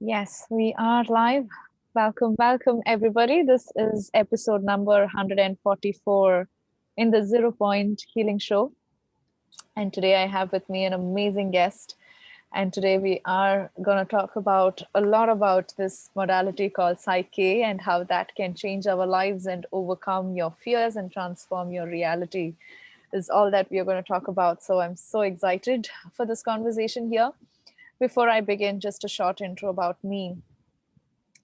Yes, we are live. Welcome, everybody. This is episode number 144 in the Zero Point Healing Show. And today I have with me an amazing guest. And today we are going to talk about a lot about this modality called PSYCH-K and how that can change our lives and overcome your fears and transform your reality is all that we are going to talk about. So I'm so excited for this conversation here. Before I begin, just a short intro about me.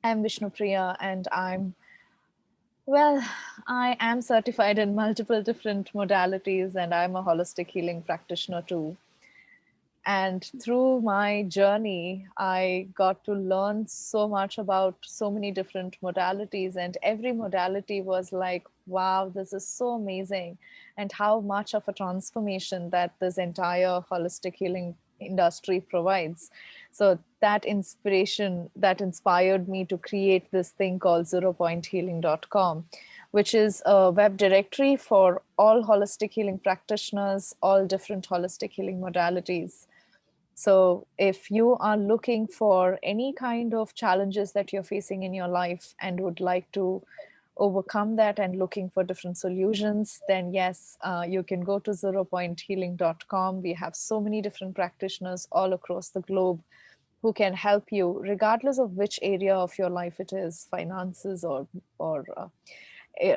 I'm Vishnupriya and I am certified in multiple different modalities and I'm a holistic healing practitioner too. And through my journey, I got to learn so much about so many different modalities, and every modality was like, wow, this is so amazing, and how much of a transformation that this entire holistic healing industry provides. So that inspiration that inspired me to create this thing called zeropointhealing.com, which is a web directory for all holistic healing practitioners, all different holistic healing modalities. So if you are looking for any kind of challenges that you're facing in your life and would like to overcome that and looking for different solutions, then yes, you can go to zeropointhealing.com. We have so many different practitioners all across the globe who can help you, regardless of which area of your life it is, finances or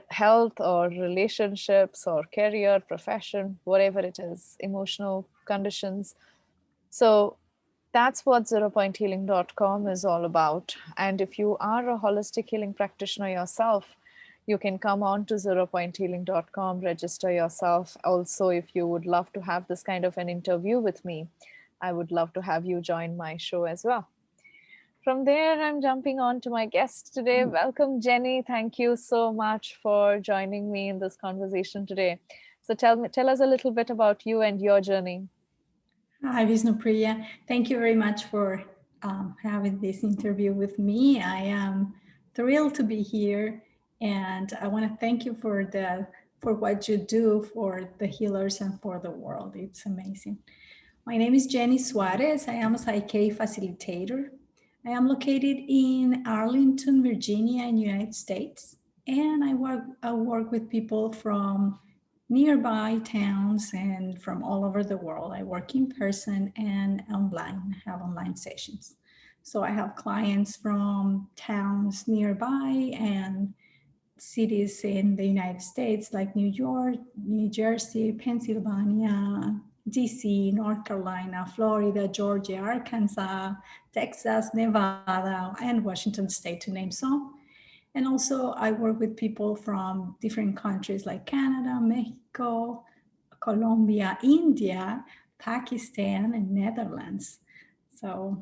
health or relationships or career, profession, whatever it is, emotional conditions. So that's what zeropointhealing.com is all about. And if you are a holistic healing practitioner yourself, you can come on to zeropointhealing.com, register yourself. Also, if you would love to have this kind of an interview with me, I would love to have you join my show as well. From there, I'm jumping on to my guest today. Welcome, Jenny. Thank you so much for joining me in this conversation today. So tell us a little bit about you and your journey. Hi, Vishnupriya. Thank you very much for having this interview with me. I am thrilled to be here, and I want to thank you for what you do for the healers and for the world. It's amazing. My name is Jenny Suarez. I am a PSYCH-K facilitator. I am located in Arlington, Virginia, in the United States, and I work with people from nearby towns and from all over the world. I work in person and online, have online sessions. So I have clients from towns nearby and cities in the United States like New York, New Jersey, Pennsylvania, DC, North Carolina, Florida, Georgia, Arkansas, Texas, Nevada, and Washington State, to name some. And also, I work with people from different countries like Canada, Mexico, Colombia, India, Pakistan, and Netherlands. So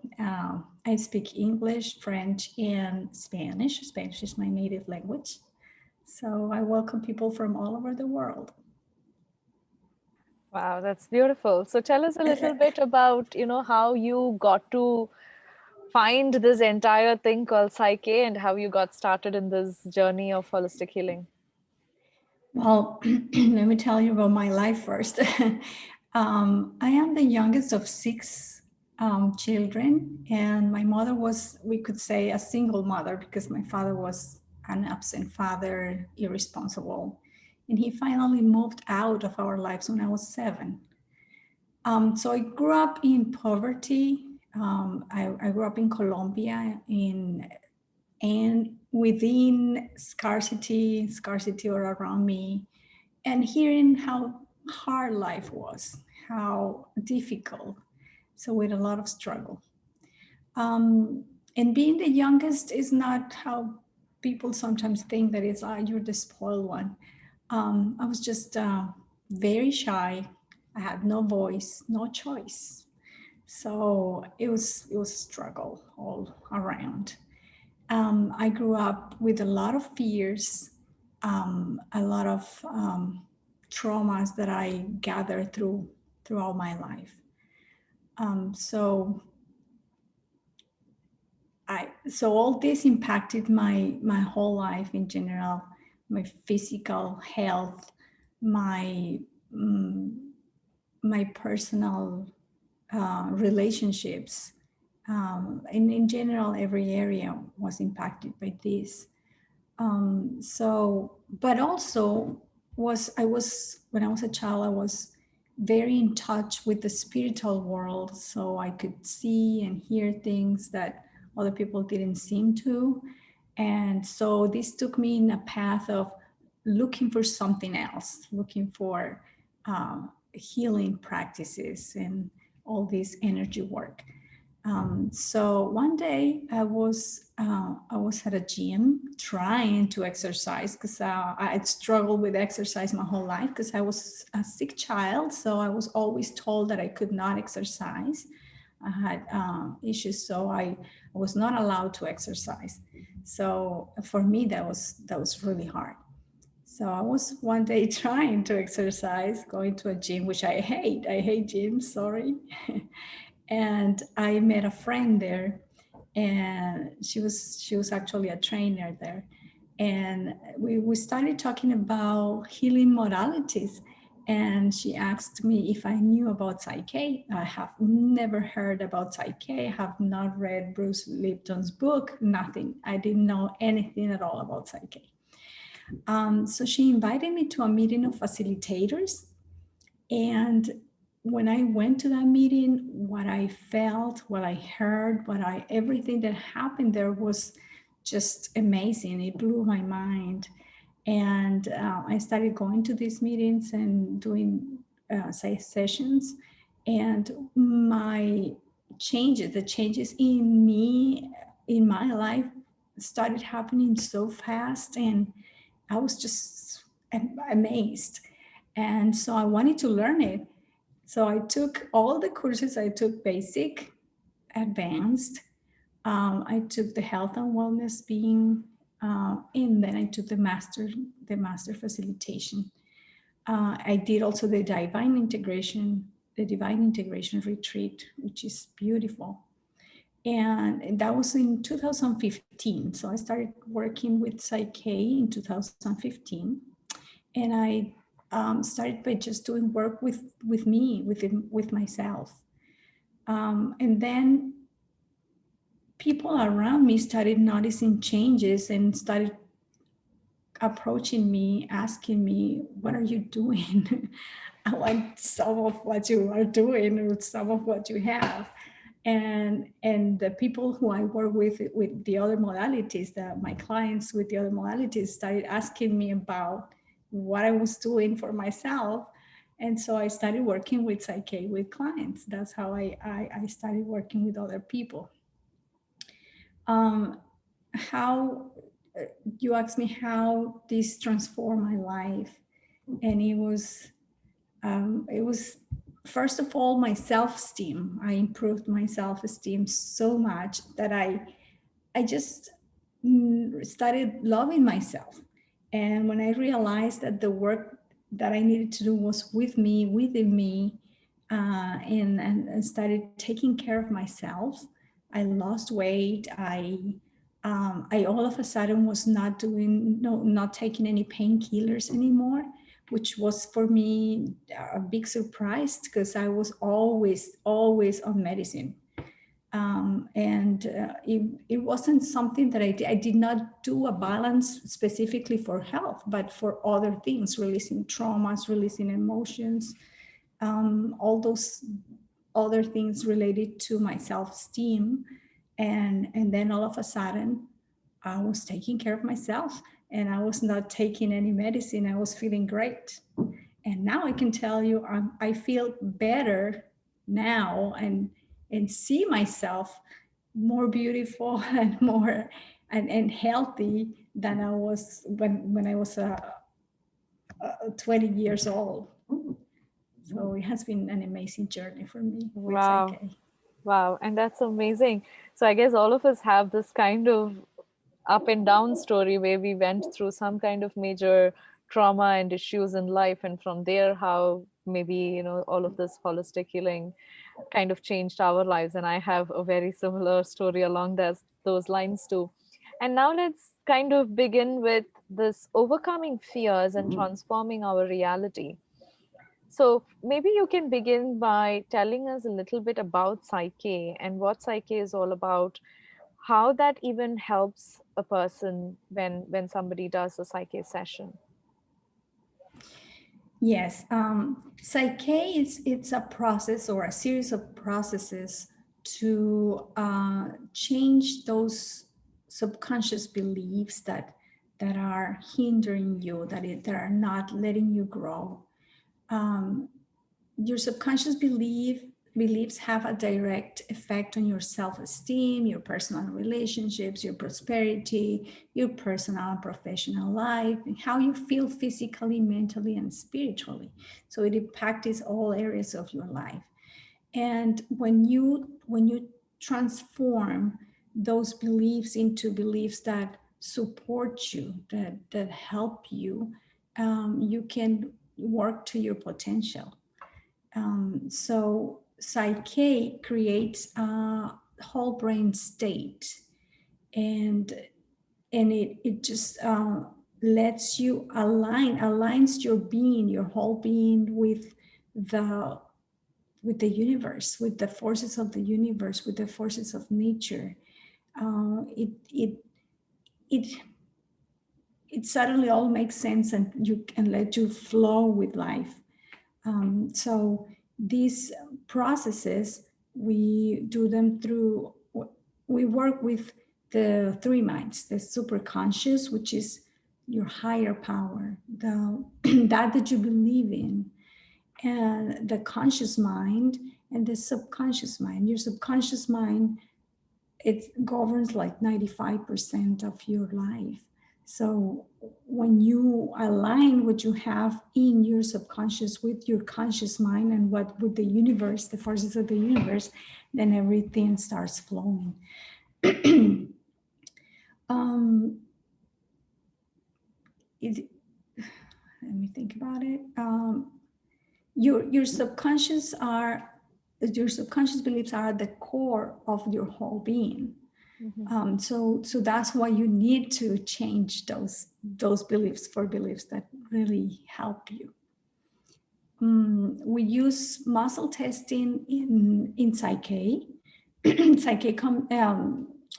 I speak English, French, and Spanish. Spanish is my native language. So I welcome people from all over the world. Wow, that's beautiful. So tell us a little bit about, how you got to find this entire thing called PSYCH-K and how you got started in this journey of holistic healing. Well, let me tell you about my life first. I am the youngest of six children, and my mother was, we could say, a single mother because my father was an absent father, irresponsible. And he finally moved out of our lives when I was 7. So I grew up in poverty. I grew up in Colombia, and within scarcity all around me, and hearing how hard life was, how difficult. So with a lot of struggle. And being the youngest is not how people sometimes think that it's, you're the spoiled one. I was just very shy. I had no voice, no choice. So it was a struggle all around. I grew up with a lot of fears, a lot of traumas that I gathered throughout my life. So all this impacted my whole life in general, my physical health, my my personal relationships, And in general, every area was impacted by this. But also when I was a child, I was very in touch with the spiritual world. So I could see and hear things that other people didn't seem to. And so this took me in a path of looking for something else, looking for healing practices and all this energy work. So one day I was at a gym trying to exercise because I had struggled with exercise my whole life because I was a sick child. So I was always told that I could not exercise. I had issues, so I was not allowed to exercise. So for me, that was really hard. So I was one day trying to exercise, going to a gym, which I hate. I hate gyms, sorry. And I met a friend there, and she was actually a trainer there. And we started talking about healing modalities. And she asked me if I knew about PSYCH-K. I have never heard about PSYCH-K. I have not read Bruce Lipton's book, nothing. I didn't know anything at all about PSYCH-K. So she invited me to a meeting of facilitators. And when I went to that meeting, what I felt, what I heard, everything that happened there was just amazing. It blew my mind. And I started going to these meetings and doing sessions. And the changes in me, in my life, started happening so fast. And I was just amazed. And so I wanted to learn it. So I took all the courses. I took basic, advanced. I took the health and wellness being, and then I took the master facilitation. I did also the divine integration retreat, which is beautiful. And that was in 2015. So I started working with PSYCH-K in 2015. And I started by just doing work with me, with myself. And then people around me started noticing changes and started approaching me, asking me, what are you doing? I want some of what you are doing or some of what you have. And the people who I work with the other modalities, my clients with the other modalities started asking me about what I was doing for myself. And so I started working with PSYCH-K with clients. That's how I started working with other people. How you asked me how this transformed my life, and it was first of all my self-esteem. I improved my self-esteem so much that I just started loving myself. And when I realized that the work that I needed to do was with me, within me, and started taking care of myself, I lost weight. I all of a sudden was not taking any painkillers anymore, which was for me a big surprise because I was always on medicine. It wasn't something that I did. I did not do a balance specifically for health, but for other things, releasing traumas, releasing emotions, all those other things related to my self-esteem. And then all of a sudden, I was taking care of myself and I was not taking any medicine. I was feeling great. And now I can tell you, I feel better now and see myself more beautiful and more and healthy than I was when I was 20 years old. So it has been an amazing journey for me with Wow. PSYCH-K. Wow. And that's amazing. So I guess all of us have this kind of up and down story where we went through some kind of major trauma and issues in life. And from there, how maybe, all of this holistic healing kind of changed our lives. And I have a very similar story along those lines too. And now let's kind of begin with this overcoming fears and transforming our reality. So maybe you can begin by telling us a little bit about Psyche and what Psyche is all about, how that even helps a person when somebody does a Psyche session. Yes, Psyche is it's a process or a series of processes to change those subconscious beliefs that are hindering you, that are not letting you grow. Um, your subconscious beliefs have a direct effect on your self-esteem, your personal relationships, your prosperity, your personal and professional life, and how you feel physically, mentally, and spiritually. So it impacts all areas of your life. And when you transform those beliefs into beliefs that support you, that help you, you can work to your potential. So Psyche creates a whole brain state, and it just lets you aligns your being, your whole being the with the universe, with the forces of the universe, with the forces of nature. It suddenly all makes sense, and you can let you flow with life. So these processes, we do them through, we work with the three minds, the superconscious, which is your higher power, the that you believe in, and the conscious mind and the subconscious mind. Your subconscious mind, it governs like 95% of your life. So when you align what you have in your subconscious with your conscious mind and what with the universe, the forces of the universe, then everything starts flowing. um, it, Let me think about it. Your subconscious are your subconscious beliefs are the core of your whole being. Mhm. So that's why you need to change those beliefs for beliefs that really help you. We use muscle testing in Psyche.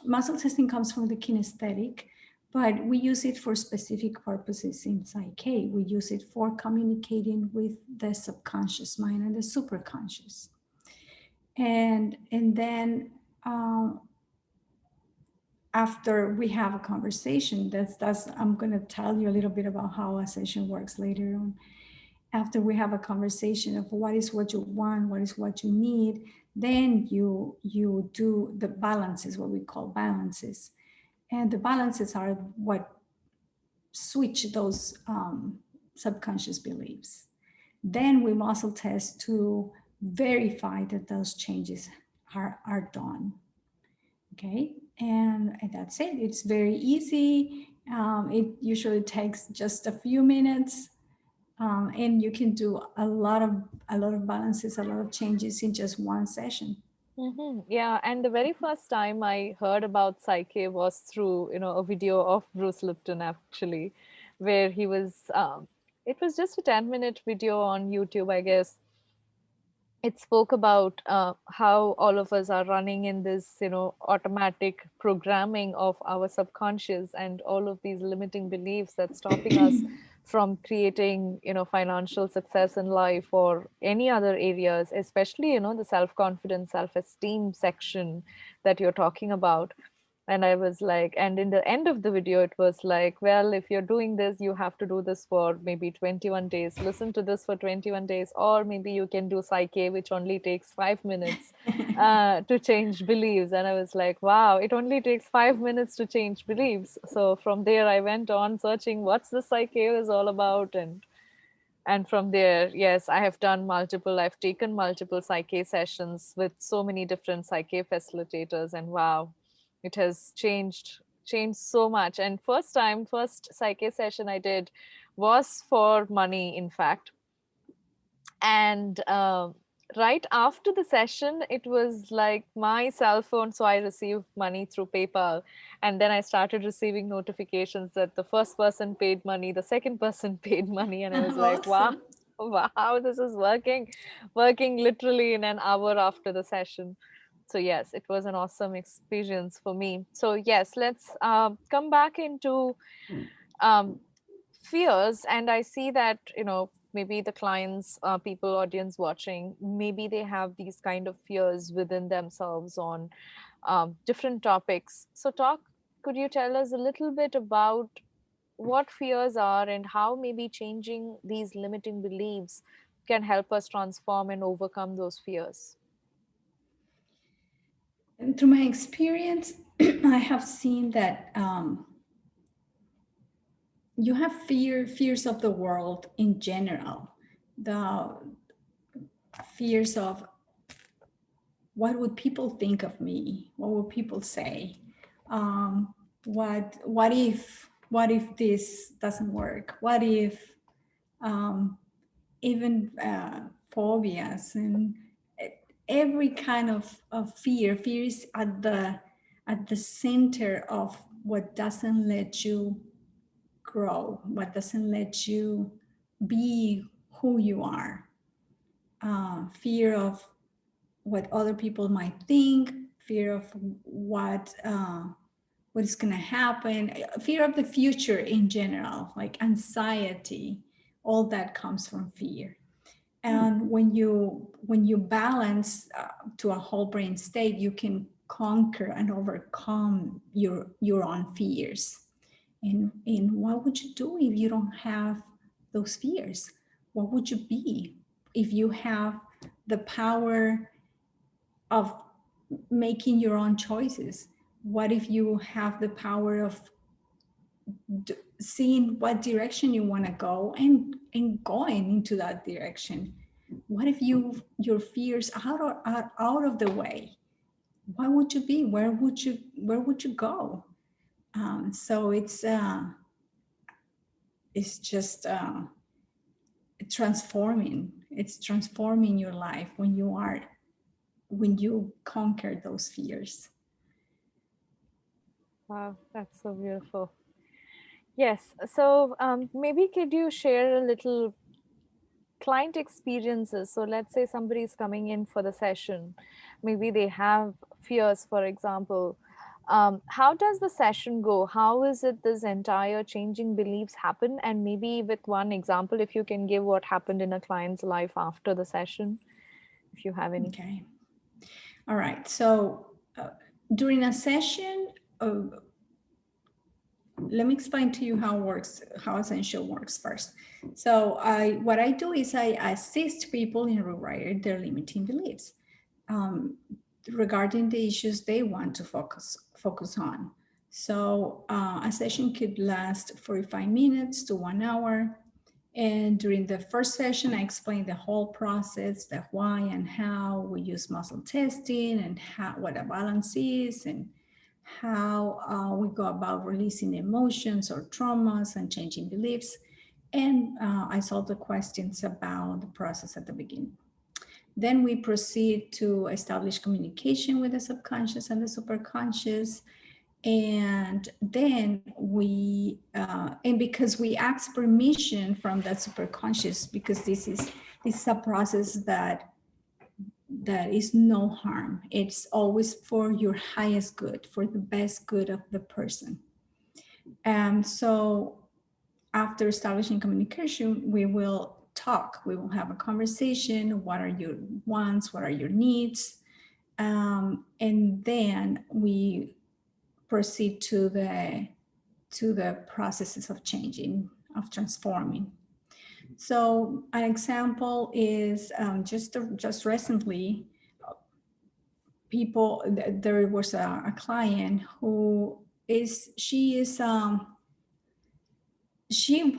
Muscle testing comes from the kinesthetic, but we use it for specific purposes in Psyche. We use it for communicating with the subconscious mind and the superconscious, and then um, after we have a conversation, that's I'm going to tell you a little bit about how a session works later on. After we have a conversation of what is what you want, what is what you need, then you do the balances, what we call balances, and the balances are what switch those subconscious beliefs. Then we muscle test to verify that those changes are done. Okay, and that's it. It's very easy. It usually takes just a few minutes, and you can do a lot of balances, a lot of changes in just one session. Yeah, and the very first time I heard about Psyche was through, a video of Bruce Lipton actually, where he was, it was just a 10-minute video on YouTube, I guess. It spoke about how all of us are running in this, automatic programming of our subconscious and all of these limiting beliefs that's stopping us from creating, financial success in life or any other areas, especially, the self-confidence, self-esteem section that you're talking about. And I was like, and in the end of the video, it was like, well, if you're doing this, you have to do this for maybe 21 days. Listen to this for 21 days, or maybe you can do Psyche, which only takes 5 minutes to change beliefs. And I was like, wow, it only takes 5 minutes to change beliefs. So from there, I went on searching what's the Psyche is all about. And from there, yes, I have done multiple, I've taken multiple Psyche sessions with so many different Psyche facilitators, and wow, it has changed so much. And first Psyche session I did was for money, in fact. And right after the session, it was like my cell phone, so I received money through PayPal, and then I started receiving notifications that the first person paid money, the second person paid money, and I was like, wow. Awesome. Wow, this is working literally in an hour after the session. So yes, it was an awesome experience for me. So yes, let's come back into um, fears. And I see that, maybe the clients, people, audience watching, maybe they have these kind of fears within themselves on different topics. So could you tell us a little bit about what fears are and how maybe changing these limiting beliefs can help us transform and overcome those fears? And through my experience, I have seen that you have fears of the world in general, the fears of what would people think of me, what would people say, um, what if this doesn't work, what if um, even phobias and every kind of fear is at the center of what doesn't let you grow, what doesn't let you be who you are. Fear of what other people might think, fear of what is going to happen, fear of the future in general, like anxiety. All that comes from fear. And when you balance to a whole brain state, you can conquer and overcome your own fears. And what would you do if you don't have those fears? What would you be if you have the power of making your own choices? What if you have the power of seeing what direction you want to go and going into that direction? What if your fears are out of the way? What would you be? Where would you go? So it's just transforming. It's transforming your life when you conquer those fears. Wow, that's so beautiful. Yes. So maybe could you share a little client experiences? So let's say somebody is coming in for the session. Maybe they have fears, for example. How does the session go? How is it this entire changing beliefs happen? And maybe with one example, if you can give what happened in a client's life after the session, if you have any. Okay. All right. So during a session, let me explain to you how Essential works first. So what I do is I assist people in rewriting their limiting beliefs um, regarding the issues they want to focus on. So a session could last 45 minutes to 1 hour. And during the first session, I explained the whole process, the why and how. We use muscle testing and what a balance is, and how we go about releasing emotions or traumas and changing beliefs. And I solve the questions about the process at the beginning. Then we proceed to establish communication with the subconscious and the superconscious. And then and because we ask permission from that superconscious, because this is a process that is no harm. It's always for your highest good, for the best good of the person. And so after establishing communication, we will talk. We will have a conversation. What are your wants? What are your needs? And then we proceed to the processes of changing, of transforming. So an example is just recently, there was a client who she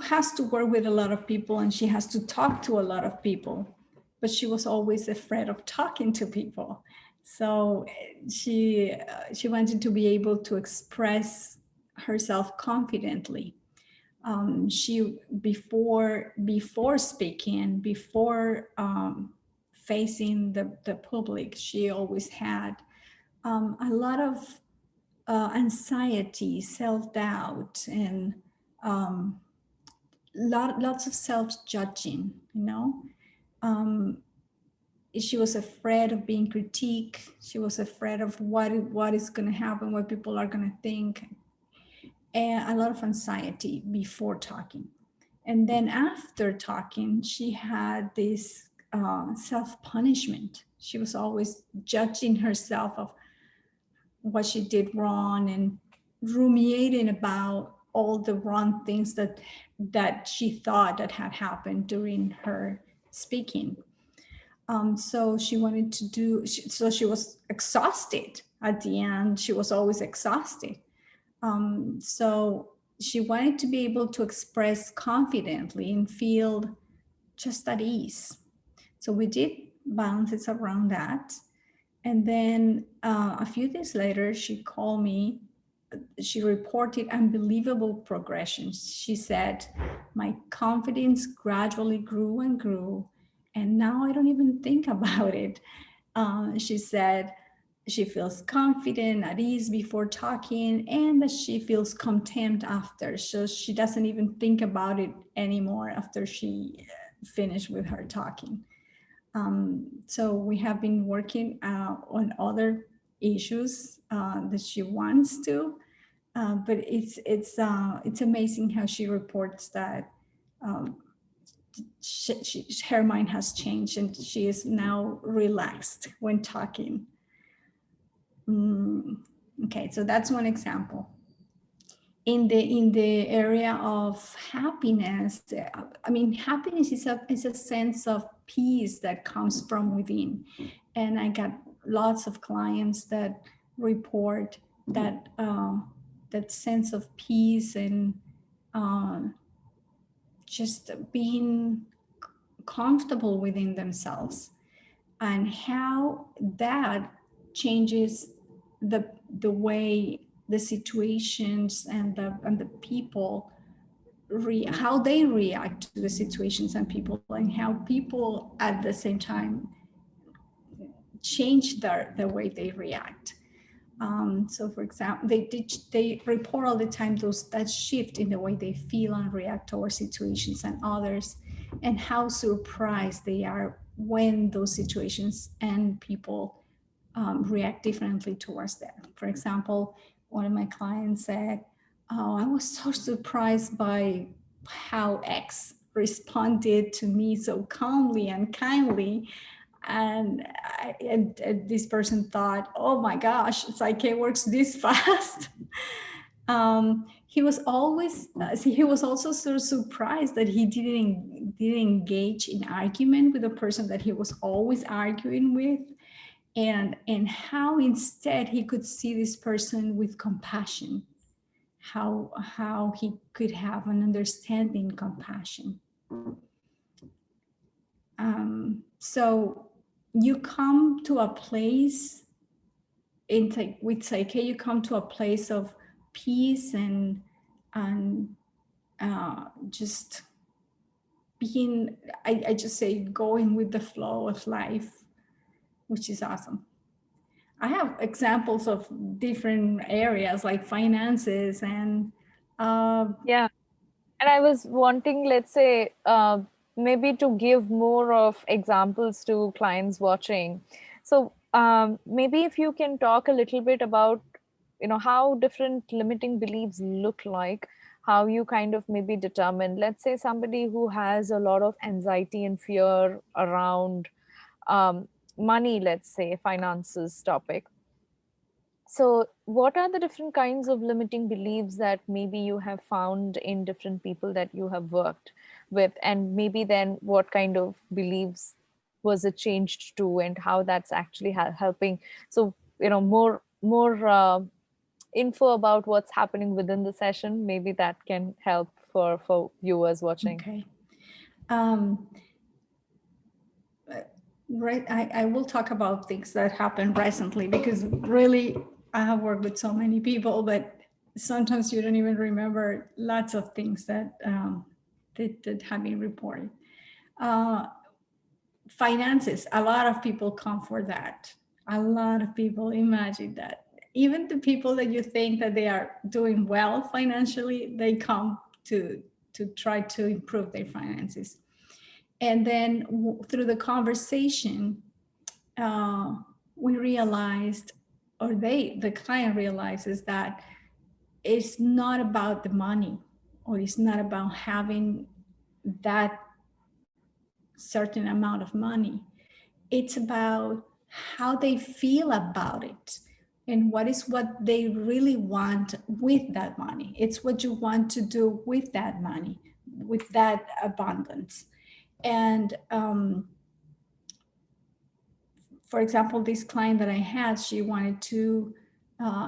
has to work with a lot of people and she has to talk to a lot of people, but she was always afraid of talking to people. So she wanted to be able to express herself confidently. She before speaking, before facing the public, she always had a lot of anxiety, self-doubt, and lots of self-judging, you know. Um, she was afraid of being critiqued. She was afraid of what is going to happen, what people are going to think, and a lot of anxiety before talking. And then after talking, she had this self-punishment. She was always judging herself of what she did wrong and ruminating about all the wrong things that she thought that had happened during her speaking. So she wanted to do, so she was exhausted at the end. She was always exhausted. So she wanted to be able to express confidently and feel just at ease. So we did balances around that. And then a few days later, she called me. She reported unbelievable progressions. She said, my confidence gradually grew and grew, and now I don't even think about it. She said she feels confident, at ease before talking, and that she feels contempt after. So she doesn't even think about it anymore after she finished with her talking. So we have been working on other issues that she wants to, but it's amazing how she reports that um, her mind has changed and she is now relaxed when talking. Okay, so that's one example. In the area of happiness, I mean, happiness is a sense of peace that comes from within. And I got lots of clients that report that that sense of peace and uh, just being comfortable within themselves, and how that changes the way the situations and the people how they react to the situations and people, and how people at the same time change the way they react. So for example, they report all the time those that shift in the way they feel and react towards situations and others, and how surprised they are when those situations and people react differently towards them. For example, one of my clients said, "Oh, I was so surprised by how X responded to me so calmly and kindly." And this person thought, "Oh my gosh, PSYCH-K works this fast." He was also so surprised that he didn't engage in argument with the person that he was always arguing with, and how instead he could see this person with compassion, how he could have an understanding compassion. So you come to a place with Psyche, you come to a place of peace and just being, I just say, going with the flow of life, which is awesome. I have examples of different areas like finances and Yeah. And I was wanting, let's say, maybe to give more of examples to clients watching. So maybe if you can talk a little bit about, how different limiting beliefs look like, how you kind of maybe determine, let's say somebody who has a lot of anxiety and fear around um, money, let's say finances topic. So, what are the different kinds of limiting beliefs that maybe you have found in different people that you have worked with? And maybe then what kind of beliefs was it changed to, and how that's actually helping? So, more info about what's happening within the session, maybe that can help for viewers watching. okay. Um, right, I will talk about things that happened recently, because really I have worked with so many people, but sometimes you don't even remember lots of things that have been reported. Uh, Finances, a lot of people come for that. A lot of people imagine that. Even the people that you think that they are doing well financially, they come to to try to improve their finances. And then through the conversation, uh, we realized, or the client realizes that it's not about the money, or it's not about having that certain amount of money. It's about how they feel about it and what they really want with that money. It's what you want to do with that money, with that abundance. And for example, this client that I had, she wanted to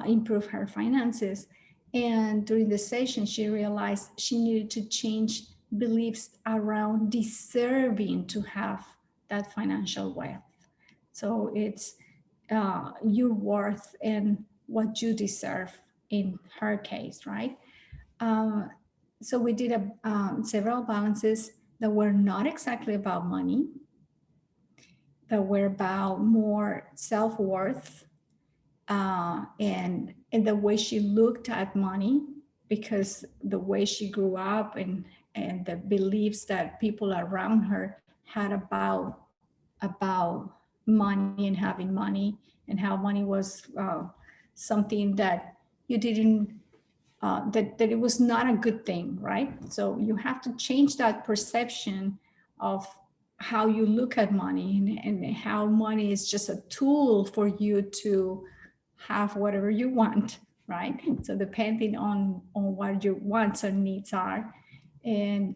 improve her finances. And during the session, she realized she needed to change beliefs around deserving to have that financial wealth. So it's your worth and what you deserve in her case, right? Um, so we did several balances that were not exactly about money, that were about more self-worth, and the way she looked at money, because the way she grew up and the beliefs that people around her had about money and having money, and how money was something that you didn't that it was not a good thing, right? So you have to change that perception of how you look at money, and how money is just a tool for you to have whatever you want, right? So depending on what your wants and needs are, and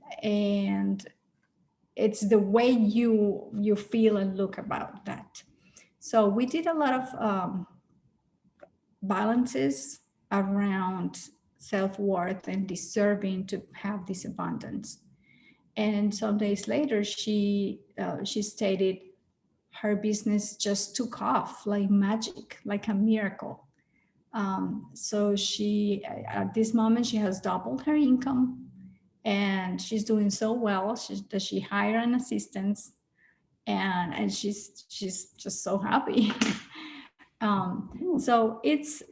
it's the way you feel and look about that. So we did a lot of balances around self-worth and deserving to have this abundance. And some days later, she stated her business just took off like magic, like a miracle. So she, at this moment, she has doubled her income, and she's doing so well that she hired an assistant, and she's just so happy. So it's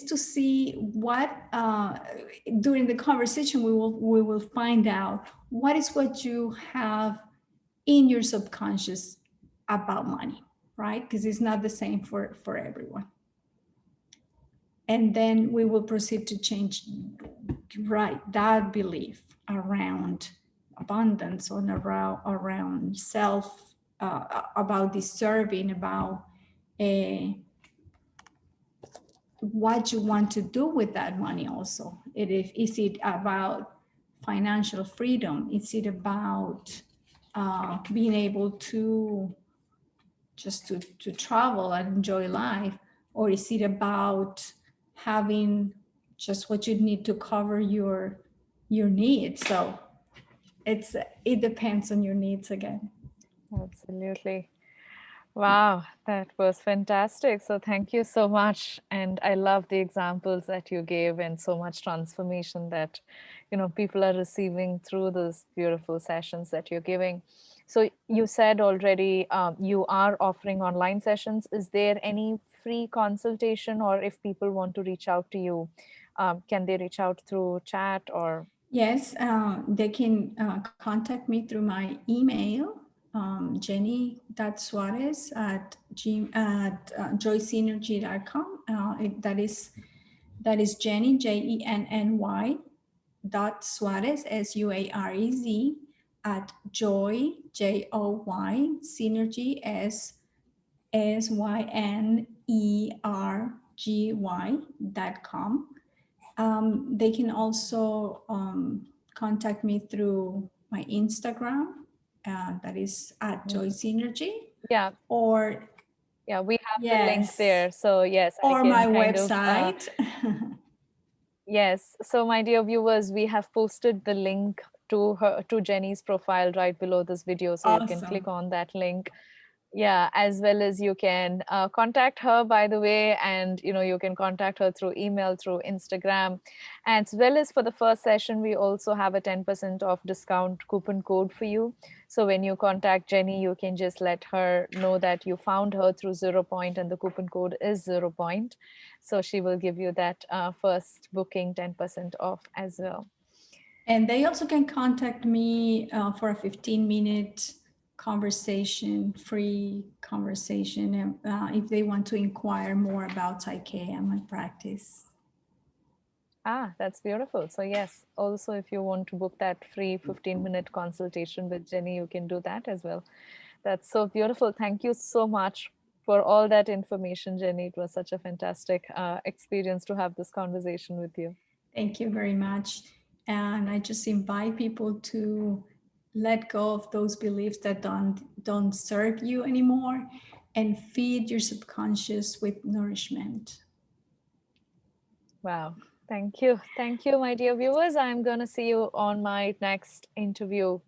to see what during the conversation we will find out what you have in your subconscious about money, right? Because it's not the same for everyone. And then we will proceed to change, right, that belief around abundance, or around self, about deserving, about what you want to do with that money also. Is it about financial freedom? Is it about being able to just to travel and enjoy life? Or is it about having just what you need to cover your needs? So it depends on your needs again. Absolutely. Wow, that was fantastic. So thank you so much. And I love the examples that you gave, and so much transformation that, people are receiving through those beautiful sessions that you're giving. So you said already you are offering online sessions. Is there any free consultation, or if people want to reach out to you, can they reach out through chat or? Yes, they can contact me through my email, jenny.suarez at joysynergy.com. That is Jenny, Jenny .Suarez, Suarez, at joy, Joy, synergy, synergy.com. They can also contact me through my Instagram, that is at Joy Synergy. Yeah. Or yeah, we have yes, the link there. So yes, or I can my kind website. Yes. So my dear viewers, we have posted the link to Jenny's profile right below this video. So you can click on that link. Yeah, as well as you can contact her, by the way, and you can contact her through email, through Instagram. And as well as for the first session, we also have a 10% off discount coupon code for you. So when you contact Jenny, you can just let her know that you found her through Zero Point, and the coupon code is 0 Point. So she will give you that first booking 10% off as well. And they also can contact me for a 15-minute conversation, free conversation, if they want to inquire more about PSYCH-K and my practice. Ah, that's beautiful. So yes, also if you want to book that free 15-minute consultation with Jenny, you can do that as well. That's so beautiful. Thank you so much for all that information, Jenny. It was such a fantastic experience to have this conversation with you. Thank you very much. And I just invite people to let go of those beliefs that don't serve you anymore and feed your subconscious with nourishment. Wow. Thank you. Thank you, my dear viewers. I'm going to see you on my next interview.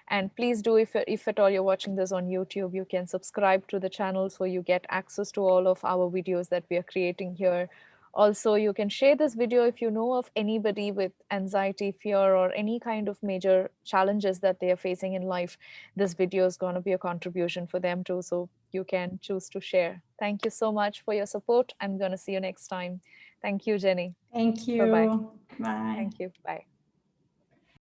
And please do, if at all you're watching this on YouTube, you can subscribe to the channel so you get access to all of our videos that we are creating here. Also, you can share this video if you know of anybody with anxiety, fear, or any kind of major challenges that they are facing in life. This video is going to be a contribution for them too. So you can choose to share. Thank you so much for your support. I'm going to see you next time. Thank you, Jenny. Thank Bye bye. you. Bye. Thank you. Bye.